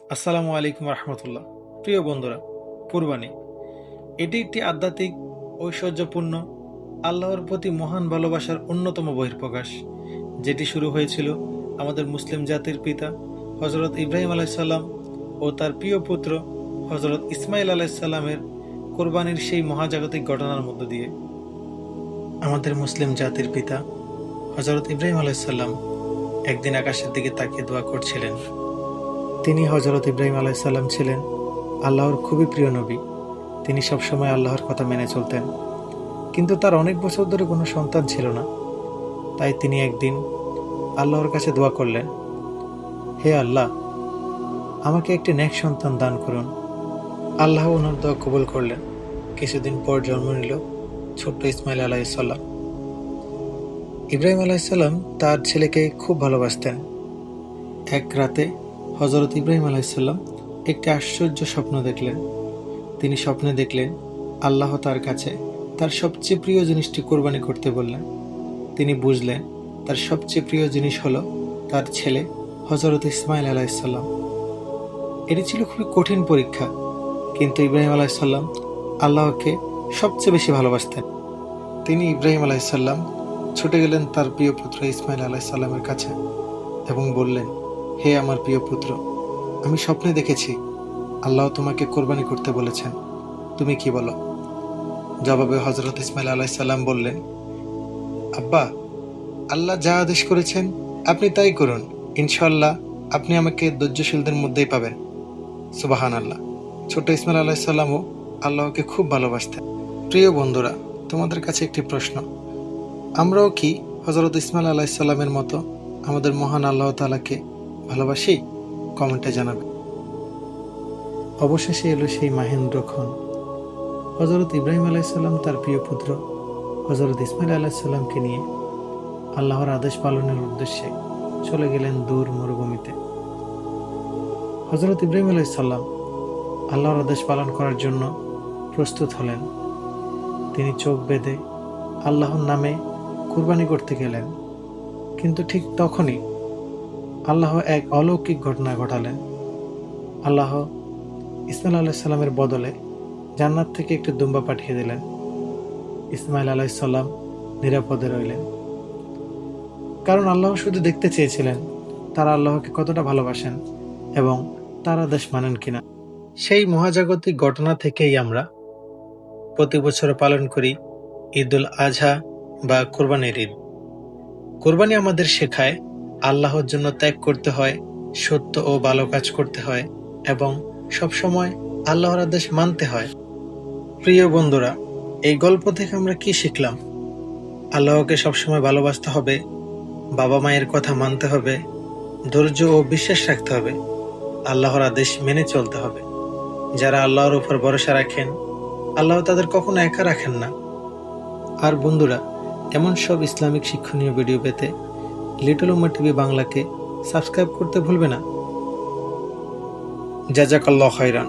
আসসালামু আলাইকুম রহমতুল্লাহ। প্রিয় বন্ধুরা, কুরবানি এটি একটি আধ্যাত্মিক, ঐশ্বর্যপূর্ণ, আল্লাহর প্রতি মহান ভালোবাসার অন্যতম বহিঃপ্রকাশ, যেটি শুরু হয়েছিল আমাদের মুসলিম জাতির পিতা হজরত ইব্রাহিম আলাইসাল্লাম ও তার প্রিয় পুত্র হজরত ইসমাইল আলাইসাল্লামের কোরবানির সেই মহাজাগতিক ঘটনার মধ্য দিয়ে। আমাদের মুসলিম জাতির পিতা হজরত ইব্রাহিম আলাইসাল্লাম একদিন আকাশের দিকে তাকিয়ে দোয়া করছিলেন। তিনি হজরত ইব্রাহিম আলাইসাল্লাম ছিলেন আল্লাহর খুবই প্রিয় নবী। তিনি সবসময় আল্লাহর কথা মেনে চলতেন, কিন্তু তার অনেক বছর ধরে কোনো সন্তান ছিল না। তাই তিনি একদিন আল্লাহর কাছে দোয়া করলেন, হে আল্লাহ, আমাকে একটি নেক সন্তান দান করুন। আল্লাহ ওনার দোয়া কবুল করলেন। কিছুদিন পর জন্ম নিল ছোট্ট ইসমাইল আলাইসাল্লাম। ইব্রাহিম আলাইসাল্লাম তার ছেলেকে খুব ভালোবাসতেন। এক রাতে হজরত ইব্রাহিম আলাইসাল্লাম একটি আশ্চর্য স্বপ্ন দেখলেন। তিনি স্বপ্নে দেখলেন আল্লাহ তার কাছে তার সবচেয়ে প্রিয় জিনিসটি কোরবানি করতে বললেন। তিনি বুঝলেন তার সবচেয়ে প্রিয় জিনিস হলো তার ছেলে হজরত ইসমাইল আলাইসাল্লাম। এটি ছিল খুবই কঠিন পরীক্ষা, কিন্তু ইব্রাহিম আলাইসাল্লাম আল্লাহকে সবচেয়ে বেশি ভালোবাসতেন। তিনি ইব্রাহিম আলাইসাল্লাম ছুটে গেলেন তার প্রিয় পুত্র ইসমাইল আলাইসাল্লামের কাছে এবং বললেন, হে আমার প্রিয় পুত্র, আমি স্বপ্নে দেখেছি আল্লাহ তোমাকে কোরবানি করতে বলেছেন, তুমি কি বলো? জবাবে হজরত ইসমাইল আলাইসাল্লাম বললেন, আব্বা, আল্লাহ যা আদেশ করেছেন আপনি তাই করুন। ইনশাআল্লাহ আপনি আমাকে ধৈর্যশীলদের মধ্যেই পাবেন। সুবাহান আল্লাহ। ছোট ইসমাইল আলাইসাল্লামও আল্লাহকে খুব ভালোবাসতেন। প্রিয় বন্ধুরা, তোমাদের কাছে একটি প্রশ্ন, আমরাও কি হজরত ইসমাইল আলাইসাল্লামের মতো আমাদের মহান আল্লাহ তাআলাকে ভালোবাসি? কমেন্টে জানাবে। অবশেষে এলো সেই মাহেন্দ্রক্ষণ। হজরত ইব্রাহিম আলাইসাল্লাম তার প্রিয় পুত্র হজরত ইসমাইল আলাইসাল্লামকে নিয়ে আল্লাহর আদেশ পালনের উদ্দেশ্যে চলে গেলেন দূর মরুভূমিতে। হজরত ইব্রাহিম আলাইসাল্লাম আল্লাহর আদেশ পালন করার জন্য প্রস্তুত হলেন। তিনি চোখ বেঁধে আল্লাহর নামে কুরবানি করতে গেলেন, কিন্তু ঠিক তখনই আল্লাহ এক অলৌকিক ঘটনা ঘটালেন। আল্লাহ ইসমাইল আলাইসাল্লামের বদলে জান্নাত থেকে একটি দুম্বা পাঠিয়ে দিলেন। ইসমাইল আলাইসাল্লাম নিরাপদে রইলেন, কারণ আল্লাহ শুধু দেখতে চেয়েছিলেন তারা আল্লাহকে কতটা ভালোবাসেন এবং তার আদেশ মানেন কিনা। সেই মহাজাগতিক ঘটনা থেকেই আমরা প্রতি বছর পালন করি ঈদুল আজহা বা কোরবানির ঈদ। কোরবানি আমাদের শেখায় আল্লাহর জন্য ত্যাগ করতে হয়, সত্য ও ভালো কাজ করতে হয় এবং সবসময় আল্লাহর আদেশ মানতে হয়। প্রিয় বন্ধুরা, এই গল্প থেকে আমরা কি শিখলাম? আল্লাহকে সবসময় ভালোবাসতে হবে, বাবা মায়ের কথা মানতে হবে, ধৈর্য ও বিশ্বাস রাখতে হবে, আল্লাহর আদেশ মেনে চলতে হবে। যারা আল্লাহর উপর ভরসা রাখেন, আল্লাহ তাদের কখনো একা রাখেন না। আর বন্ধুরা, এমন সব ইসলামিক শিক্ষণীয় ভিডিও পেতে লিটল উম্মাহ টিভি বাংলাকে সাবস্ক্রাইব করতে ভুলবে না। জাযাকাল্লাহু খাইরান।